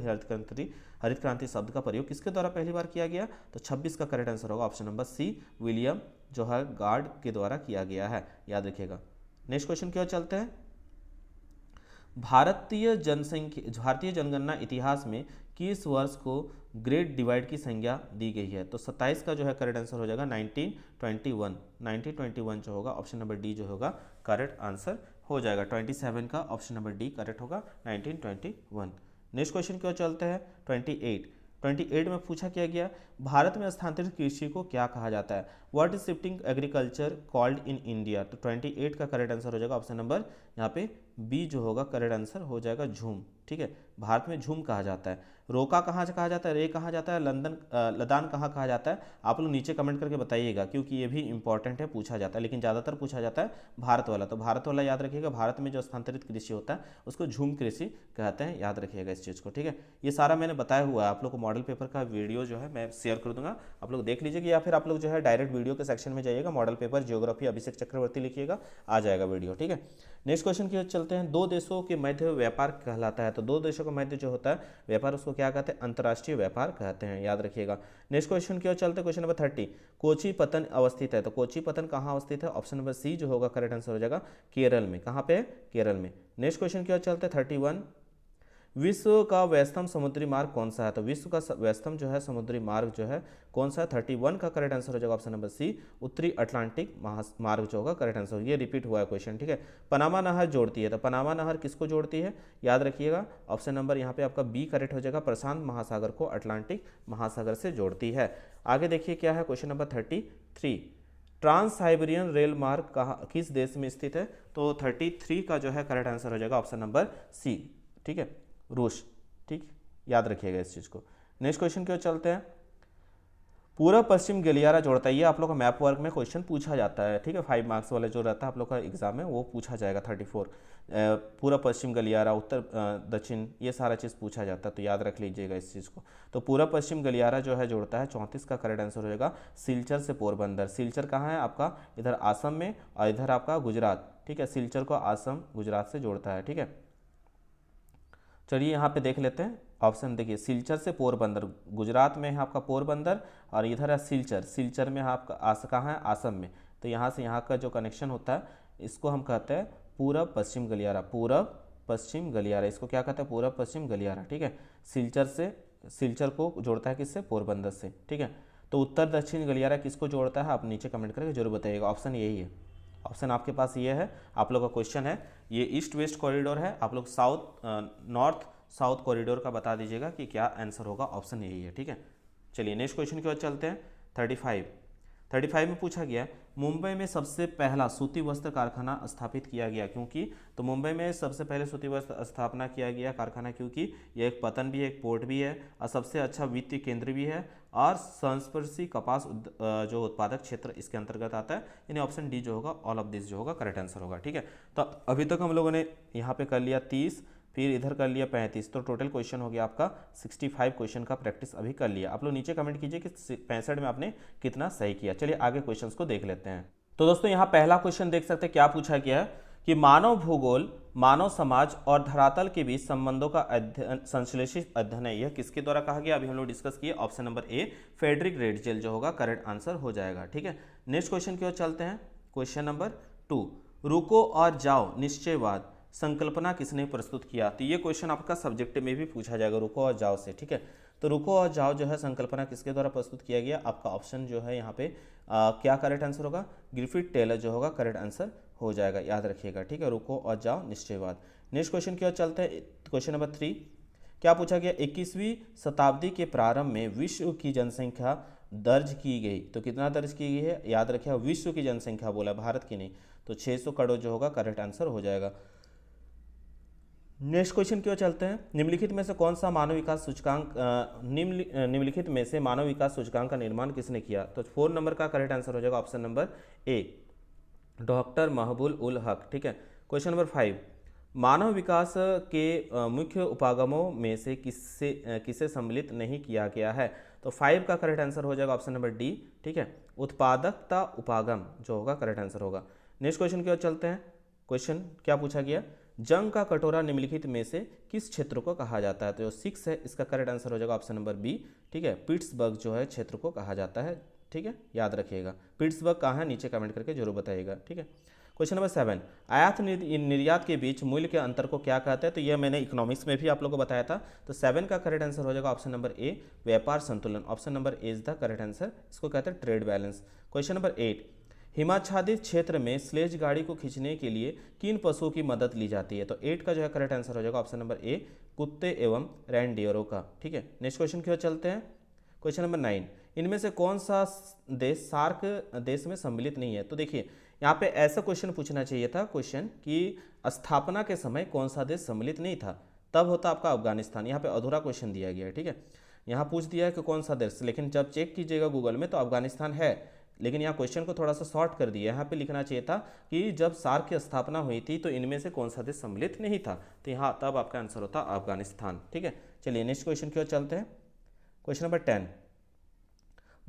हरित क्रांति शब्द का प्रयोग किसके द्वारा पहली बार किया गया? तो 26 का करेक्ट आंसर होगा ऑप्शन नंबर सी, विलियम जो है गार्ड के द्वारा किया गया है, याद रखिएगा। नेक्स्ट क्वेश्चन की ओर चलते हैं। भारतीय जनगणना इतिहास में किस वर्ष को ग्रेट डिवाइड की संज्ञा दी गई है? तो 27 का जो है करेक्ट आंसर हो जाएगा 1921 जो होगा ऑप्शन नंबर डी जो होगा करेक्ट आंसर हो जाएगा। 27 का ऑप्शन नंबर डी करेक्ट होगा 1921। नेक्स्ट क्वेश्चन की ओर चलते हैं। 28 में पूछा क्या गया? भारत में स्थानांतरित कृषि को क्या कहा जाता है? What is shifting agriculture called in India? तो 28 का करेक्ट आंसर हो जाएगा ऑप्शन नंबर यहाँ पे बी जो होगा करेक्ट आंसर हो जाएगा झूम। ठीक है, भारत में झूम कहा जाता है। रोका कहाँ से कहा जाता है? रे कहा जाता है। लदान कहाँ कहा जाता है? आप लोग नीचे कमेंट करके बताइएगा, क्योंकि ये भी इंपॉर्टेंट है, पूछा जाता है, लेकिन ज़्यादातर पूछा जाता है भारत वाला। तो भारत वाला याद रखिएगा। भारत में जो स्थानांतरित कृषि होता है उसको झूम कृषि कहते हैं, याद रखिएगा इस चीज़ को। ठीक है, ये सारा मैंने बताया हुआ है। आप लोग को मॉडल पेपर का वीडियो जो है मैं शेयर कर दूंगा, आप लोग देख लीजिएगा, या फिर आप लोग जो है डायरेक्ट वीडियो के सेक्शन में जाइएगा, मॉडल पेपर ज्योग्राफी अभिषेक चक्रवर्ती लिखिएगा, आ जाएगा वीडियो। ठीक है, नेक्स्ट क्वेश्चन की ओर चलते हैं। दो देशों के मध्य व्यापार कहलाता है। तो दो देशों के मध्य जो होता है व्यापार उसको क्या कहते हैं? अंतर्राष्ट्रीय व्यापार कहते हैं, याद रखिएगा। नेक्स्ट क्वेश्चन की ओर चलते हैं। क्वेश्चन नंबर 30, कोची पतन अवस्थित है। तो कोची पतन कहाँ अवस्थित है? ऑप्शन नंबर सी जो होगा करेक्ट आंसर हो जाएगा केरल में। कहाँ पे? केरल में। नेक्स्ट क्वेश्चन की ओर चलते हैं। 31, विश्व का व्यस्तम समुद्री मार्ग कौन सा है? तो विश्व का व्यस्तम जो है समुद्री मार्ग जो है कौन सा है? 31 का करेक्ट आंसर हो जाएगा ऑप्शन नंबर सी, उत्तरी अटलांटिक महामार्ग जो होगा करेक्ट आंसर। ये रिपीट हुआ है क्वेश्चन, ठीक है। पनामा नहर जोड़ती है, तो पनामा नहर किसको जोड़ती है? याद रखिएगा ऑप्शन नंबर यहाँ पे आपका बी करेक्ट हो जाएगा, प्रशांत महासागर को अटलांटिक महासागर से जोड़ती है। आगे देखिए क्या है question number 33, trans Siberian rail मार्ग कहाँ किस देश में स्थित है? तो 33 का जो है करेक्ट आंसर हो जाएगा ऑप्शन नंबर सी, ठीक है, रूस, ठीक, याद रखिएगा इस चीज़ को। नेक्स्ट क्वेश्चन की ओर चलते हैं। पूर्व पश्चिम गलियारा जोड़ता है, ये आप लोग का मैप वर्क में क्वेश्चन पूछा जाता है, ठीक है, 5 मार्क्स वाला जो रहता है आप लोग का एग्जाम में वो पूछा जाएगा 34। पूर्व पश्चिम गलियारा, उत्तर दक्षिण, ये सारा चीज़ पूछा जाता है, तो याद रख लीजिएगा इस चीज़ को। तो पूर्व पश्चिम गलियारा जो है जोड़ता है, 34 का करेक्ट आंसर हो जाएगा सिलचर से पोरबंदर। सिलचर कहाँ है आपका? इधर आसम में और इधर आपका गुजरात, ठीक है, सिलचर को आसम गुजरात से जोड़ता है, ठीक है। चलिए यहाँ पे देख लेते हैं ऑप्शन, देखिए सिलचर से पोरबंदर, गुजरात में है आपका पोरबंदर और इधर है सिलचर, सिलचर में है आपका कहाँ है? आसम में। तो यहाँ से यहाँ का जो कनेक्शन होता है इसको हम कहते हैं पूरब पश्चिम गलियारा, पूरब पश्चिम गलियारा, इसको क्या कहते हैं? पूरब पश्चिम गलियारा, ठीक है। सिलचर से, सिलचर को जोड़ता है किससे? पोरबंदर से, ठीक है। तो उत्तर दक्षिण गलियारा किसको जोड़ता है? आप नीचे कमेंट करके जरूर बताइएगा, ऑप्शन यही है, ऑप्शन आपके पास ये है। आप लोग का क्वेश्चन है, ये ईस्ट वेस्ट कॉरिडोर है, आप लोग साउथ नॉर्थ साउथ कॉरिडोर का बता दीजिएगा कि क्या आंसर होगा, ऑप्शन यही है, ठीक है। चलिए नेक्स्ट क्वेश्चन की ओर चलते हैं। 35 में पूछा गया मुंबई में सबसे पहला सूती वस्त्र कारखाना स्थापित किया गया क्योंकि? तो मुंबई में सबसे पहले सूती वस्त्र स्थापना किया गया कारखाना क्योंकि यह एक पतन भी है, एक पोर्ट भी है और सबसे अच्छा वित्तीय केंद्र भी है और संस्पर्शी कपास जो उत्पादक क्षेत्र इसके अंतर्गत आता है, यानी ऑप्शन डी जो होगा, ऑल ऑफ दिस जो होगा करेक्ट आंसर होगा, ठीक है। तो अभी तक हम लोगों ने यहाँ पे कर लिया 30, फिर इधर कर लिया 35, तो टोटल क्वेश्चन हो गया आपका 65 क्वेश्चन का प्रैक्टिस अभी कर लिया। आप लोग नीचे कमेंट कीजिए कि 65 में आपने कितना सही किया। चलिए आगे क्वेश्चंस को देख लेते हैं। तो दोस्तों यहाँ पहला क्वेश्चन देख सकते हैं, क्या पूछा गया है कि मानव भूगोल, मानव समाज और धरातल के बीच संबंधों का अध्ययन, संश्लेषित अध्ययन है, यह किसके द्वारा कहा गया? अभी हम लोग डिस्कस किए, option number A Friedrich Ratzel जो होगा करेक्ट आंसर हो जाएगा, ठीक है। नेक्स्ट क्वेश्चन की ओर चलते हैं। क्वेश्चन नंबर 2, रुको और जाओ निश्चयवाद संकल्पना किसने प्रस्तुत किया? तो ये क्वेश्चन आपका सब्जेक्ट में भी पूछा जाएगा, रुको और जाओ से, ठीक है। तो रुको और जाओ जो है संकल्पना किसके द्वारा प्रस्तुत किया गया? आपका ऑप्शन जो है यहाँ पे क्या करेक्ट आंसर होगा? ग्रिफिथ टेलर जो होगा करेक्ट आंसर हो जाएगा, याद रखिएगा, ठीक है। रुको और जाओ निश्चयवाद। नेक्स्ट क्वेश्चन की ओर चलते हैं। क्वेश्चन नंबर 3, क्या पूछा गया? 21वीं शताब्दी के प्रारंभ में विश्व की जनसंख्या दर्ज की गई, तो कितना दर्ज की गई है? याद रखिएगा विश्व की जनसंख्या बोला, भारत की नहीं, तो 600 करोड़ जो होगा करेक्ट आंसर हो जाएगा। नेक्स्ट क्वेश्चन की ओर चलते हैं। निम्नलिखित में से कौन सा मानव विकास सूचकांक निम्नलिखित में से मानव विकास सूचकांक का निर्माण किसने किया? तो 4 नंबर का करेक्ट आंसर हो जाएगा ऑप्शन नंबर ए, डॉक्टर महबूल उल हक, ठीक है। क्वेश्चन नंबर 5, मानव विकास के मुख्य उपागमों में से किसे सम्मिलित नहीं किया गया है? तो 5 का करेक्ट आंसर हो जाएगा ऑप्शन नंबर डी, ठीक है, उत्पादकता उपागम जो होगा करेक्ट आंसर होगा। नेक्स्ट क्वेश्चन की ओर चलते हैं। क्वेश्चन क्या पूछा गया? जंग का कटोरा निम्नलिखित में से किस क्षेत्र को कहा जाता है? तो जो 6 है इसका करेक्ट आंसर हो जाएगा ऑप्शन नंबर बी, ठीक है, पिट्सबर्ग जो है क्षेत्र को कहा जाता है, ठीक है, याद रखिएगा। पिट्सबर्ग कहाँ है नीचे कमेंट करके जरूर बताइएगा, ठीक है। क्वेश्चन नंबर 7, आयात निर्यात के बीच मूल्य के अंतर को क्या कहते हैं? तो ये मैंने इकोनॉमिक्स में भी आप लोगों को बताया था। तो 7 का करेक्ट आंसर हो जाएगा ऑप्शन नंबर ए, व्यापार संतुलन, option number A is the correct answer, इसको कहते हैं ट्रेड बैलेंस। क्वेश्चन नंबर 8, हिमाच्छादित क्षेत्र में स्लेज गाड़ी को खींचने के लिए किन पशुओं की मदद ली जाती है? तो 8 का जो है करेक्ट आंसर हो जाएगा ऑप्शन नंबर ए, कुत्ते एवं रैनडियरों का, ठीक है। नेक्स्ट क्वेश्चन की ओर चलते हैं। क्वेश्चन नंबर 9, इनमें से कौन सा देश सार्क देश में सम्मिलित नहीं है? तो देखिए यहाँ पे ऐसा क्वेश्चन पूछना चाहिए था क्वेश्चन कि स्थापना के समय कौन सा देश सम्मिलित नहीं था, तब होता आपका अफगानिस्तान। यहाँ पे अधूरा क्वेश्चन दिया गया है, ठीक है। यहाँ पूछ दिया है कि कौन सा देश, लेकिन जब चेक कीजिएगा गूगल में तो अफगानिस्तान है, लेकिन यहाँ क्वेश्चन को थोड़ा सा शॉर्ट कर दिया। यहाँ पे लिखना चाहिए था कि जब सार्क की स्थापना हुई थी तो इनमें से कौन सा देश सम्मिलित नहीं था, तो यहाँ तब आपका आंसर होता अफगानिस्तान, ठीक है। चलिए नेक्स्ट क्वेश्चन की ओर चलते हैं। क्वेश्चन नंबर 10,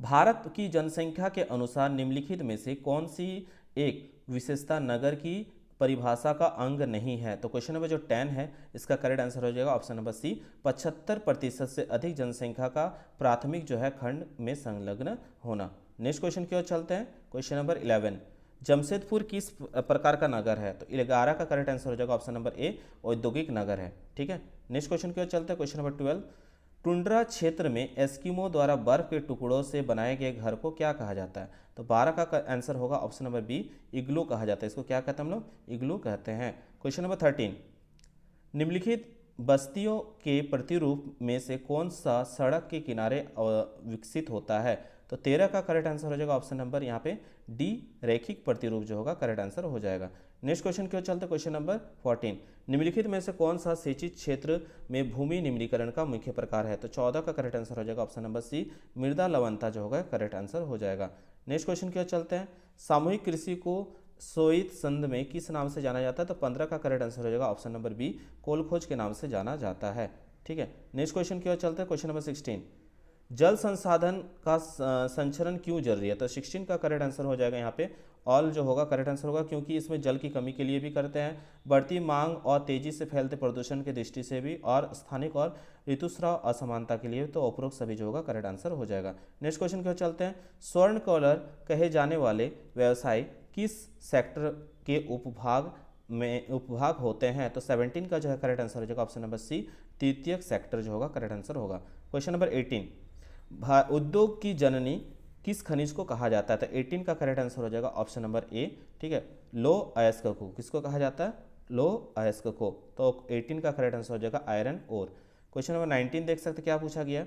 भारत की जनसंख्या के अनुसार निम्नलिखित में से कौन सी एक विशेषता नगर की परिभाषा का अंग नहीं है? तो क्वेश्चन नंबर जो 10 है इसका करेक्ट आंसर हो जाएगा ऑप्शन नंबर सी, 75% से अधिक जनसंख्या का प्राथमिक जो है खंड में संलग्न होना। नेक्स्ट क्वेश्चन की ओर चलते हैं। क्वेश्चन नंबर 11, जमशेदपुर किस प्रकार का नगर है? तो 11 का करेक्ट आंसर हो जाएगा ऑप्शन नंबर ए, औद्योगिक नगर है। ठीक है, नेक्स्ट क्वेश्चन की ओर चलते हैं। क्वेश्चन नंबर 12, टुंड्रा क्षेत्र में एस्किमो द्वारा बर्फ के टुकड़ों से बनाए गए घर को क्या कहा जाता है? तो 12 का आंसर होगा ऑप्शन नंबर बी, इग्लू कहा जाता है। इसको क्या कहते हैं हम लोग? इग्लू कहते हैं। क्वेश्चन नंबर 13, निम्नलिखित बस्तियों के प्रतिरूप में से कौन सा सड़क के किनारे विकसित होता है? तो 13 का करेक्ट आंसर हो जाएगा ऑप्शन नंबर यहाँ पे डी, रैखिक प्रतिरूप जो होगा करेक्ट आंसर हो जाएगा। नेक्स्ट क्वेश्चन की ओर चलते हैं। क्वेश्चन नंबर 14, निम्नलिखित में से कौन सा सिंचित क्षेत्र में भूमि निम्नीकरण का मुख्य प्रकार है? तो 14 का करेक्ट आंसर हो जाएगा ऑप्शन नंबर सी, मृदा लवणता जो होगा करेक्ट आंसर हो जाएगा। नेक्स्ट क्वेश्चन की ओर चलते हैं। सामूहिक कृषि को सोइत संघ में किस नाम से जाना जाता है? तो 15 का करेक्ट आंसर हो जाएगा ऑप्शन नंबर बी, कोलखोज के नाम से जाना जाता है। ठीक है, नेक्स्ट क्वेश्चन की ओर चलते हैं। क्वेश्चन नंबर 16, जल संसाधन का संचरण क्यों जरूरी है? तो 16 का करेक्ट आंसर हो जाएगा यहाँ पे ऑल जो होगा करेक्ट आंसर होगा, क्योंकि इसमें जल की कमी के लिए भी करते हैं, बढ़ती मांग और तेजी से फैलते प्रदूषण की दृष्टि से भी, और स्थानिक और ऋतुस्राव असमानता के लिए। तो उपरोक्त सभी जो होगा करेक्ट आंसर हो जाएगा। नेक्स्ट क्वेश्चन की ओर चलते हैं। स्वर्ण कॉलर कहे जाने वाले व्यवसाय किस सेक्टर के उपभाग होते हैं? तो 17 का जो है करेक्ट आंसर हो जाएगा ऑप्शन नंबर सी, तृतीयक सेक्टर जो होगा करेक्ट आंसर होगा। क्वेश्चन नंबर 18, उद्योग की जननी किस खनिज को कहा जाता है? तो 18 का करेक्ट आंसर हो जाएगा ऑप्शन नंबर ए। ठीक है, लो अयस्क को किसको कहा जाता है? लो अयस्क को। तो 18 का करेक्ट आंसर हो जाएगा आयरन ओर। क्वेश्चन नंबर 19 देख सकते क्या पूछा गया?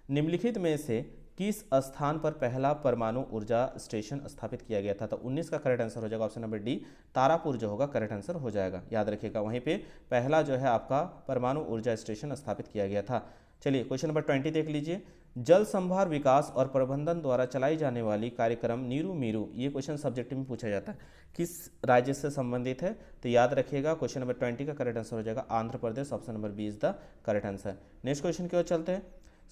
निम्नलिखित में से किस स्थान पर पहला परमाणु ऊर्जा स्टेशन स्थापित किया गया था? तो 19 का करेक्ट आंसर हो जाएगा ऑप्शन नंबर डी, तारापुर जो होगा करेक्ट आंसर हो जाएगा। याद रखिएगा, वहीं पे पहला जो है आपका परमाणु ऊर्जा स्टेशन स्थापित किया गया था। चलिए क्वेश्चन नंबर 20 देख लीजिए। जल संभार विकास और प्रबंधन द्वारा चलाई जाने वाली कार्यक्रम नीरू मीरू, ये क्वेश्चन सब्जेक्ट में पूछा जाता है, किस राज्य से संबंधित है? तो याद रखिएगा क्वेश्चन नंबर 20 का करेक्ट आंसर हो जाएगा Andhra Pradesh, option number B is the correct answer. Next question की ओर चलते हैं।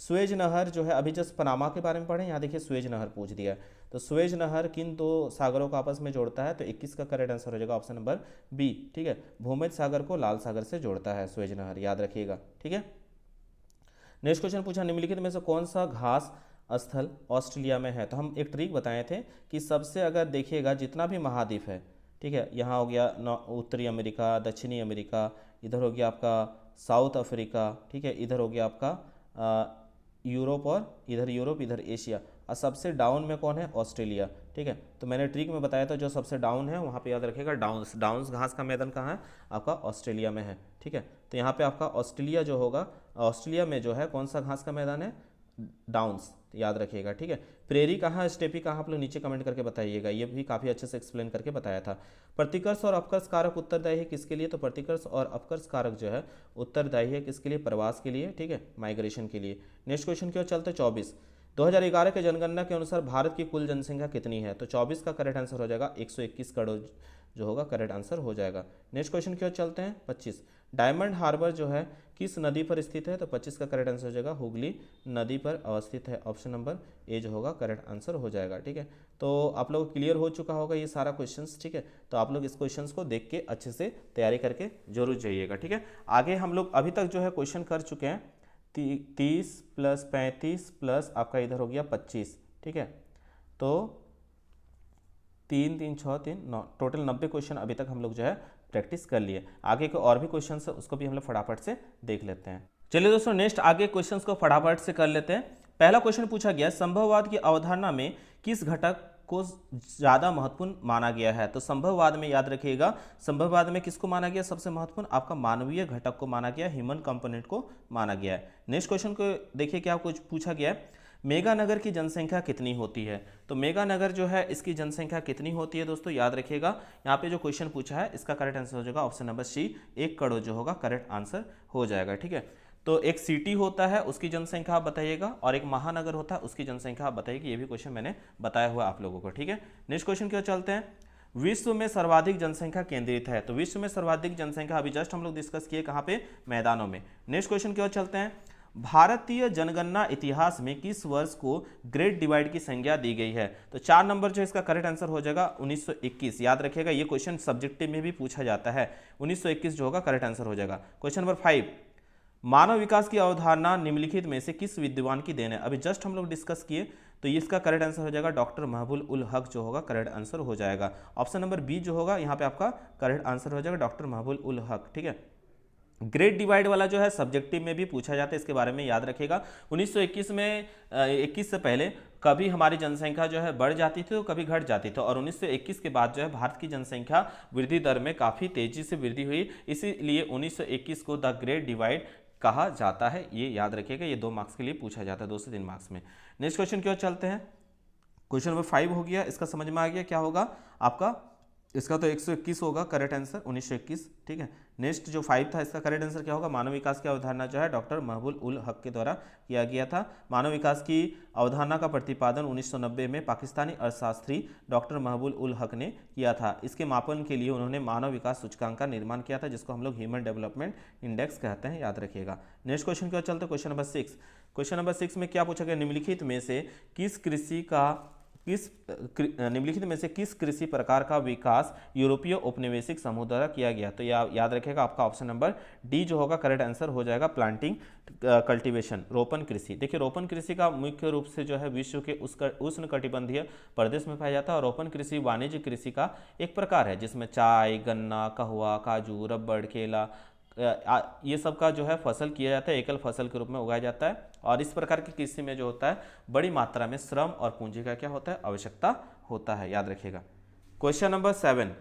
स्वेज नहर जो है, अभी जस्ट पनामा के बारे में पढ़े, यहाँ देखिए स्वेज नहर पूछ दिया है। तो स्वेज नहर किन दो सागरों को आपस में जोड़ता है? तो 21 का करेक्ट आंसर हो जाएगा ऑप्शन नंबर बी। ठीक है, भूमध्य सागर को लाल सागर से जोड़ता है स्वेज नहर, याद रखिएगा। ठीक है, नेक्स्ट क्वेश्चन पूछा, निम्नलिखित में से कौन सा घास स्थल ऑस्ट्रेलिया में है? तो हम एक ट्रिक बताए थे कि सबसे अगर देखिएगा जितना भी महाद्वीप है, ठीक है, यहाँ हो गया उत्तरी अमेरिका, दक्षिणी अमेरिका, इधर हो गया आपका साउथ अफ्रीका, ठीक है, इधर हो गया आपका यूरोप, और इधर यूरोप, इधर एशिया, और सबसे डाउन में कौन है? ऑस्ट्रेलिया। ठीक है, तो मैंने ट्रिक में बताया था जो सबसे डाउन है वहाँ पे याद रखिएगा डाउन्स घास का मैदान कहाँ है? आपका ऑस्ट्रेलिया में है। ठीक है, तो यहाँ पे आपका ऑस्ट्रेलिया जो होगा, ऑस्ट्रेलिया में जो है कौन सा घास का मैदान है? डाउन्स, याद रखिएगा। ठीक है, प्रेरी कहाँ, स्टेपी कहाँ, आप लोग नीचे कमेंट करके बताइएगा, ये भी काफ़ी अच्छे से एक्सप्लेन करके बताया था। प्रतिकर्ष और अपकर्ष कारक उत्तरदायी है किसके लिए? तो प्रतिकर्ष और अपकर्ष कारक जो है उत्तरदायी है किसके लिए? प्रवास के लिए, ठीक है, माइग्रेशन के लिए। नेक्स्ट क्वेश्चन की ओर चलते 24, 2011 के जनगणना के अनुसार भारत की कुल जनसंख्या कितनी है? तो 24 का करेक्ट आंसर हो जाएगा 121 करोड़ जो होगा करेक्ट आंसर हो जाएगा। नेक्स्ट क्वेश्चन की ओर चलते हैं 25, डायमंड हार्बर जो है किस नदी पर स्थित है? तो 25 का करेक्ट आंसर हो जाएगा हुगली नदी पर अवस्थित है, ऑप्शन नंबर ए जो होगा करेक्ट आंसर हो जाएगा। ठीक है, तो आप लोग क्लियर हो चुका होगा ये सारा क्वेश्चंस। ठीक है, तो आप लोग इस क्वेश्चंस को देख के अच्छे से तैयारी करके जरूर जाइएगा। ठीक है, आगे हम लोग अभी तक जो है क्वेश्चन कर चुके हैं 30 + 35 प्लस आपका इधर हो गया 25। ठीक है, तो 3 3 6 3 9 टोटल 90 क्वेश्चन अभी तक हम लोग जो है प्रैक्टिस कर लिए। आगे के और भी क्वेश्चन है उसको भी हम लोग फटाफट से देख लेते हैं। चलिए दोस्तों, नेक्स्ट आगे क्वेश्चंस को फटाफट से कर लेते हैं। पहला क्वेश्चन पूछा गया, संभववाद की अवधारणा में किस घटक को ज़्यादा महत्वपूर्ण माना गया है? तो संभववाद में याद रखिएगा, संभववाद में किसको माना गया सबसे महत्वपूर्ण? आपका मानवीय घटक को माना गया, ह्यूमन कंपोनेंट को माना गया है। नेक्स्ट क्वेश्चन को देखिए क्या कुछ पूछा गया है, मेगानगर की जनसंख्या कितनी होती है? तो मेगानगर जो है इसकी जनसंख्या कितनी होती है दोस्तों? याद रखिएगा, यहाँ पे जो क्वेश्चन पूछा है इसका करेक्ट आंसर हो जाएगा ऑप्शन नंबर सी, 1 करोड़ जो होगा करेक्ट आंसर हो जाएगा। ठीक है, तो एक सिटी होता है उसकी जनसंख्या आप बताइएगा, और एक महानगर होता है उसकी जनसंख्या आप बताइएगा। ये भी क्वेश्चन मैंने बताया हुआ आप लोगों को। ठीक है, नेक्स्ट क्वेश्चन की ओर चलते हैं। विश्व में सर्वाधिक जनसंख्या केंद्रित है, तो विश्व में सर्वाधिक जनसंख्या अभी जस्ट हम लोग डिस्कस किए कहाँ पे? मैदानों में। नेक्स्ट क्वेश्चन की ओर चलते हैं, भारतीय जनगणना इतिहास में किस वर्ष को ग्रेट डिवाइड की संज्ञा दी गई है? तो 4 नंबर जो इसका करेक्ट आंसर हो जाएगा 1921। याद रखिएगा, ये क्वेश्चन सब्जेक्टिव में भी पूछा जाता है, 1921 जो होगा करेक्ट आंसर हो जाएगा। क्वेश्चन नंबर 5, मानव विकास की अवधारणा निम्नलिखित में से किस विद्वान की देन है? अभी जस्ट हम लोग डिस्कस किए, तो इसका करेक्ट आंसर हो जाएगा डॉक्टर महबूब उल हक जो होगा करेक्ट आंसर हो जाएगा। ऑप्शन नंबर बी जो होगा यहाँ पे आपका करेक्ट आंसर हो जाएगा डॉक्टर महबूब उल हक। ठीक है, ग्रेट डिवाइड वाला जो है सब्जेक्टिव में भी पूछा जाता है, इसके बारे में याद रखिएगा। 1921 में 21 से पहले कभी हमारी जनसंख्या जो है बढ़ जाती थी तो कभी घट जाती थी, और 1921 के बाद जो है भारत की जनसंख्या वृद्धि दर में काफ़ी तेजी से वृद्धि हुई, इसीलिए 1921 को द ग्रेट डिवाइड कहा जाता है। ये याद रखिएगा, ये 2 मार्क्स के लिए पूछा जाता है, 2 से 3 मार्क्स में। नेक्स्ट क्वेश्चन की ओर चलते हैं। क्वेश्चन नंबर 5 हो गया, इसका समझ में आ गया क्या होगा आपका? इसका तो 121 होगा करेक्ट आंसर, 1921। ठीक है, नेक्स्ट जो 5 था इसका करेक्ट आंसर क्या होगा? मानव विकास की अवधारणा जो है डॉक्टर महबूब उल हक के द्वारा किया गया था। मानव विकास की अवधारणा का प्रतिपादन 1990 में पाकिस्तानी अर्थशास्त्री डॉक्टर महबूब उल हक ने किया था। इसके मापन के लिए उन्होंने मानव विकास सूचकांक का निर्माण किया था, जिसको हम लोग ह्यूमन डेवलपमेंट इंडेक्स कहते हैं, याद रखिएगा। नेक्स्ट क्वेश्चन की ओर चलते हैं, क्वेश्चन नंबर 6। क्वेश्चन नंबर 6 में क्या पूछा गया? निम्नलिखित में से किस कृषि प्रकार का विकास यूरोपीय औपनिवेशिक समूह द्वारा किया गया? तो याद रखेगा आपका ऑप्शन नंबर डी जो होगा करेक्ट आंसर हो जाएगा प्लांटिंग कल्टीवेशन, रोपण कृषि। देखिए, रोपण कृषि का मुख्य रूप से जो है विश्व के उष्णकटिबंधीय प्रदेश में पाया जाता है, और रोपण कृषि वाणिज्य कृषि का एक प्रकार है जिसमें चाय, गन्ना, कहवा, काजू, रबड़, केला ये सब का जो है फसल किया जाता है, एकल फसल के रूप में उगाया जाता है। और इस प्रकार की कृषि में जो होता है बड़ी मात्रा में श्रम और पूंजी का क्या होता है? आवश्यकता होता है, याद रखिएगा। Question number 7।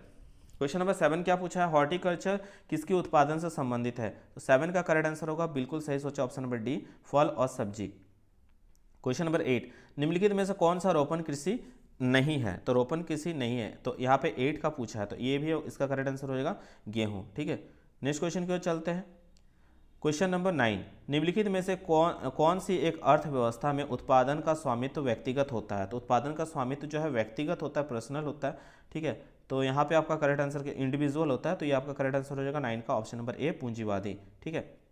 क्वेश्चन नंबर 7 क्या पूछा है? हॉर्टिकल्चर किसके उत्पादन से संबंधित है? तो 7 का करेक्ट आंसर होगा, बिल्कुल सही सोचा, ऑप्शन नंबर डी, फल और सब्जी। क्वेश्चन नंबर 8, निम्नलिखित में से कौन सा रोपण कृषि नहीं है? तो रोपण कृषि नहीं है, तो यहाँ पे 8 का पूछा है, तो ये भी इसका करेक्ट आंसर हो जाएगा गेहूं। ठीक है, नेक्स्ट क्वेश्चन की ओर चलते हैं। क्वेश्चन नंबर 9, निम्नलिखित में से कौन सी एक अर्थव्यवस्था में उत्पादन का स्वामित्व व्यक्तिगत होता है? तो उत्पादन का स्वामित्व जो है व्यक्तिगत होता है, पर्सनल होता है। ठीक है, तो यहाँ पे आपका करेक्ट आंसर इंडिविजुअल होता है, तो ये आपका करेक्ट आंसर हो जाएगा 9 का ऑप्शन नंबर ए, पूंजीवादी। ठीक है,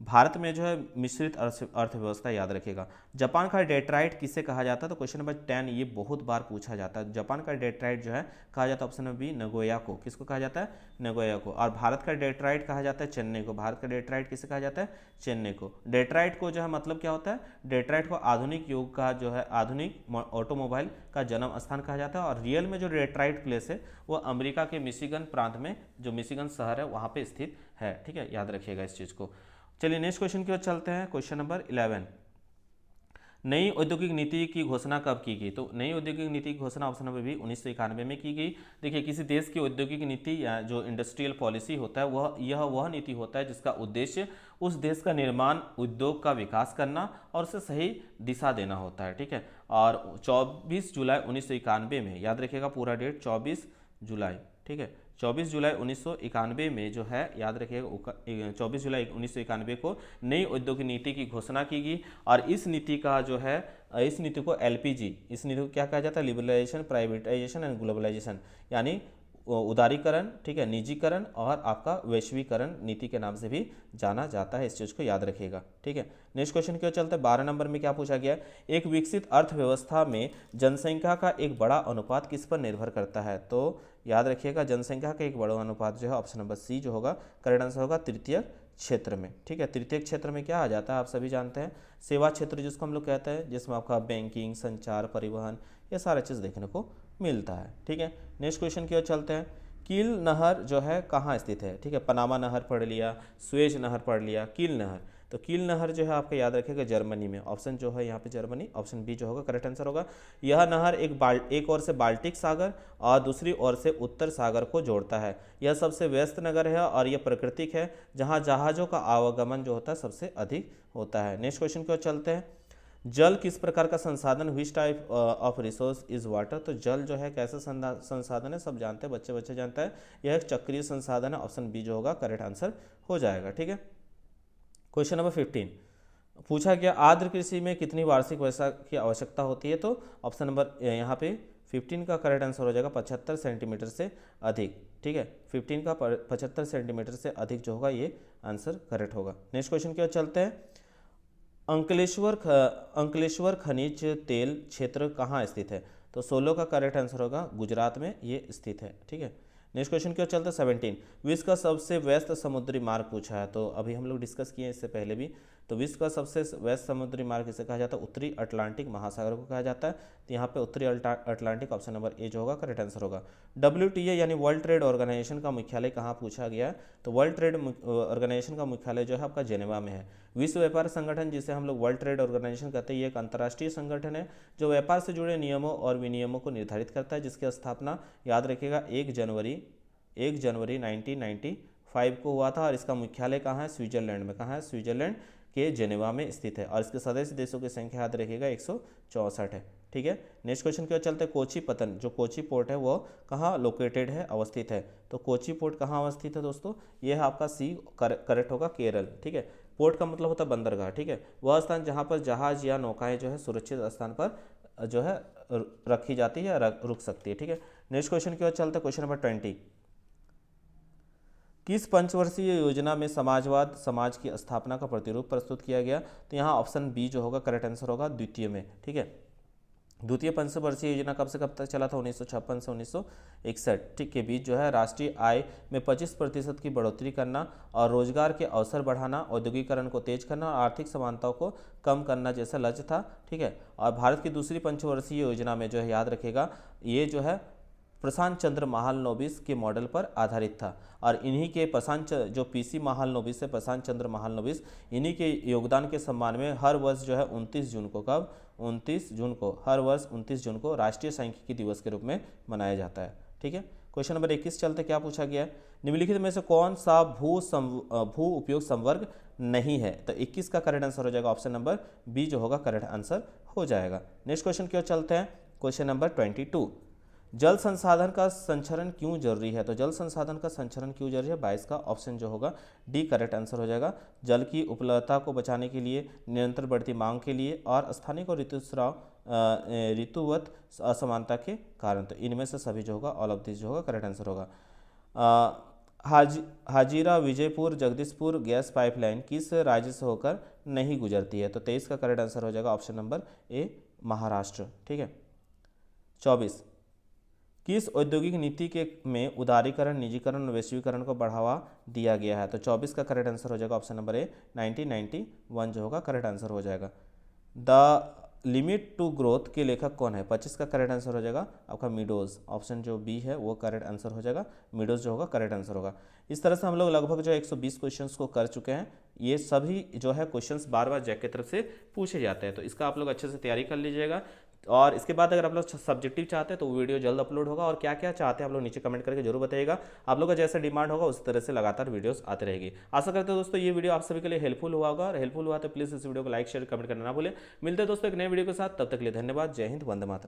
भारत में जो है मिश्रित अर्थव्यवस्था, याद रखिएगा। जापान का डेट्राइट किसे कहा जाता है? तो क्वेश्चन नंबर 10 ये बहुत बार पूछा जाता है। जापान का डेट्राइट जो है कहा जाता है ऑप्शन नंबर बी, नगोया को। किसको कहा जाता है? नगोया को। और भारत का डेट्राइट कहा जाता है चेन्नई को। भारत का डेट्राइट किसे कहा जाता है? चेन्नई को। डेट्राइट को जो है मतलब क्या होता है? डेट्राइट को आधुनिक युग का जो है आधुनिक ऑटोमोबाइल का जन्म स्थान कहा जाता है, और रियल में जो डेट्राइट प्लेस है वो अमेरिका के मिशिगन प्रांत में, जो मिशिगन शहर है वहाँ पे स्थित है। ठीक है, याद रखिएगा इस चीज़ को। चलिए नेक्स्ट क्वेश्चन की ओर चलते हैं। क्वेश्चन नंबर 11, नई औद्योगिक नीति की घोषणा कब की गई? तो नई औद्योगिक नीति की घोषणा ऑप्शन नंबर बी 1991 में की गई। देखिए, किसी देश की औद्योगिक नीति या जो इंडस्ट्रियल पॉलिसी होता है वह नीति होता है जिसका उद्देश्य उस देश का निर्माण उद्योग का विकास करना और उसे सही दिशा देना होता है। ठीक है, और 24 जुलाई 1991 में, याद रखिएगा पूरा डेट 24 जुलाई। ठीक है, 24 जुलाई 1991 में जो है, याद रखिएगा 24 जुलाई 1991 को नई औद्योगिक नीति की घोषणा की गई। और इस नीति का जो है, इस नीति को LPG, इस नीति को क्या कहा जाता है? लिबरलाइजेशन, प्राइवेटाइजेशन एंड ग्लोबलाइजेशन, यानी उदारीकरण, ठीक है, निजीकरण और आपका वैश्वीकरण नीति के नाम से भी जाना जाता है। इस चीज़ को याद रखिएगा। ठीक है, नेक्स्ट क्वेश्चन की ओर चलते हैं। 12 नंबर में क्या पूछा गया? एक विकसित अर्थव्यवस्था में जनसंख्या का एक बड़ा अनुपात किस पर निर्भर करता है? तो याद रखिएगा, जनसंख्या का एक बड़ा अनुपात जो है ऑप्शन नंबर सी जो होगा करेक्ट आंसर होगा तृतीय क्षेत्र में। ठीक है, तृतीय क्षेत्र में क्या आ जाता है? आप सभी जानते हैं, सेवा क्षेत्र जिसको हम लोग कहते हैं, जिसमें आपका बैंकिंग, संचार, परिवहन, ये सारा चीज़ देखने को मिलता है। ठीक है, नेक्स्ट क्वेश्चन की ओर चलते हैं। कील नहर जो है कहाँ स्थित है? ठीक है, पनामा नहर पढ़ लिया, सुएज नहर पढ़ लिया, कील नहर। तो कील नहर जो है आपका याद रखिएगा जर्मनी में, ऑप्शन जो है यहाँ पे जर्मनी, ऑप्शन बी जो होगा करेक्ट आंसर होगा। यह नहर एक ओर से बाल्टिक सागर और दूसरी ओर से उत्तर सागर को जोड़ता है। यह सबसे व्यस्त नगर है और यह प्राकृतिक है जहाँ जहाज़ों का आवागमन जो होता है सबसे अधिक होता है। नेक्स्ट क्वेश्चन की ओर चलते हैं। जल किस प्रकार का संसाधन, which type of resource is water? तो जल जो है कैसा संसाधन है? सब जानते हैं, बच्चे जानते हैं, यह एक चक्रीय संसाधन है। ऑप्शन बी जो होगा करेक्ट आंसर हो जाएगा। ठीक है, क्वेश्चन नंबर 15 पूछा गया, आर्द्र कृषि में कितनी वार्षिक वर्षा की आवश्यकता होती है? तो ऑप्शन नंबर यहाँ पे 15 का करेक्ट आंसर हो जाएगा 75 सेंटीमीटर से अधिक। ठीक है, 15 का 75 सेंटीमीटर से अधिक जो होगा ये आंसर करेक्ट होगा। नेक्स्ट क्वेश्चन की ओर चलते हैं। अंकलेश्वर खनिज तेल क्षेत्र कहाँ स्थित है? तो 16 का करेक्ट आंसर होगा गुजरात में ये स्थित है। ठीक है, नेक्स्ट क्वेश्चन की ओर चलते हैं 17। विश्व का सबसे व्यस्त समुद्री मार्ग पूछा है, तो अभी हम लोग डिस्कस किए इससे पहले भी। तो विश्व का सबसे व्यस्त समुद्री मार्ग किसे कहा जाता है? उत्तरी अटलांटिक महासागर को कहा जाता है। तो यहाँ पे उत्तरी अटलांटिक ऑप्शन नंबर ए जो होगा करेक्ट आंसर होगा। WTA यानी वर्ल्ड ट्रेड ऑर्गेनाइजेशन का मुख्यालय कहाँ पूछा गया है? तो वर्ल्ड ट्रेड ऑर्गेनाइजेशन का मुख्यालय जो है आपका जेनेवा में है। विश्व व्यापार संगठन, जिसे हम लोग वर्ल्ड ट्रेड ऑर्गेनाइजेशन कहते हैं, ये एक अंतर्राष्ट्रीय संगठन है जो व्यापार से जुड़े नियमों और विनियमों को निर्धारित करता है, जिसकी स्थापना याद रखिएगा 1 जनवरी 1995 को हुआ था। और इसका मुख्यालय कहाँ है? स्विट्जरलैंड में। कहाँ है? स्विट्जरलैंड के जेनेवा में स्थित है। और इसके सदस्य देशों की संख्या याद रखिएगा 164 है। ठीक है, नेक्स्ट क्वेश्चन की ओर चलते हैं। कोची पतन, जो कोची पोर्ट है वो कहाँ लोकेटेड है, अवस्थित है? तो कोची पोर्ट कहाँ अवस्थित है दोस्तों? ये है आपका सी करेक्ट होगा, केरल। ठीक है, पोर्ट का मतलब होता है बंदरगाह। ठीक है, वह स्थान जहाँ पर जहाज या नौकाएं जो है सुरक्षित स्थान पर जो है रखी जाती है या रुक सकती है। ठीक है, नेक्स्ट क्वेश्चन की ओर चलते हैं। Question number 20। किस पंचवर्षीय योजना में समाजवाद समाज की स्थापना का प्रतिरूप प्रस्तुत किया गया? तो यहाँ ऑप्शन बी जो होगा करेक्ट आंसर होगा, द्वितीय में। ठीक है, द्वितीय पंचवर्षीय योजना कब से कब तक चला था? 1956 से 1961 ठीक के बीच जो है राष्ट्रीय आय में 25% की बढ़ोतरी करना और रोजगार के अवसर बढ़ाना, औद्योगिकरण को तेज करना और आर्थिक समानताओं को कम करना जैसा लक्ष्य था। ठीक है, और भारत की दूसरी पंचवर्षीय योजना में जो है याद रखेगा ये जो है प्रशांत चंद्र महालनोबिस के मॉडल पर आधारित था। और इन्हीं के जो PC महालनोबिस है, प्रशांत चंद्र महालनोबिस, इन्हीं के योगदान के सम्मान में हर वर्ष जो है 29 जून को, कब? 29 जून को, हर वर्ष 29 जून को राष्ट्रीय सांख्यिकी दिवस के रूप में मनाया जाता है। ठीक है, क्वेश्चन नंबर 21 चलते, क्या पूछा गया है? निम्नलिखित में से कौन सा भू उपयोग संवर्ग नहीं है? तो 21 का करेक्ट आंसर हो जाएगा ऑप्शन नंबर बी जो होगा करेक्ट आंसर हो जाएगा। नेक्स्ट क्वेश्चन की ओर चलते हैं। Question number 22। जल संसाधन का संचरण क्यों जरूरी है? तो जल संसाधन का संचरण क्यों जरूरी है? 22 का ऑप्शन जो होगा डी करेक्ट आंसर हो जाएगा। जल की उपलब्धता को बचाने के लिए, निरंतर बढ़ती मांग के लिए और स्थानिक और ऋतुवत असमानता के कारण। तो इनमें से सभी जो होगा ऑल ऑफ दिस जो होगा करेक्ट आंसर होगा। हाजीरा विजयपुर जगदीशपुर गैस पाइपलाइन किस राज्य से होकर नहीं गुजरती है? तो 23 का करेक्ट आंसर हो जाएगा ऑप्शन नंबर ए, महाराष्ट्र। ठीक है, 24। किस औद्योगिक नीति के में उदारीकरण, निजीकरण और वैश्वीकरण को बढ़ावा दिया गया है? तो 24 का करेक्ट आंसर हो जाएगा ऑप्शन नंबर ए, 1991 जो होगा करेक्ट आंसर हो जाएगा। द लिमिट टू ग्रोथ के लेखक कौन है? 25 का करेक्ट आंसर हो जाएगा आपका मीडोज, ऑप्शन जो बी है वो करेक्ट आंसर हो जाएगा। मीडोज जो होगा करेक्ट आंसर होगा। इस तरह से हम लोग लगभग जो 120 क्वेश्चंस को कर चुके हैं। ये सभी जो है क्वेश्चंस बार बार जैक की तरफ से पूछे जाते हैं, तो इसका आप लोग अच्छे से तैयारी कर लीजिएगा। और इसके बाद अगर आप लोग सब्जेक्टिव चाहते हैं तो वीडियो जल्द अपलोड होगा। और क्या क्या चाहते हैं आप लोग नीचे कमेंट करके जरूर बताइएगा। आप लोग का जैसा डिमांड होगा उस तरह से लगातार वीडियोस आते रहेगी। आशा करते हैं दोस्तों ये वीडियो आप सभी के लिए हेल्पफुल हुआ होगा, और हेल्पफुल हुआ तो प्लीज़ इस वीडियो को लाइक शेयर कमेंट करना ना भूलें। मिलते हैं दोस्तों एक नए वीडियो के साथ, तब तक के लिए धन्यवाद। जय हिंद, वंदे मातरम।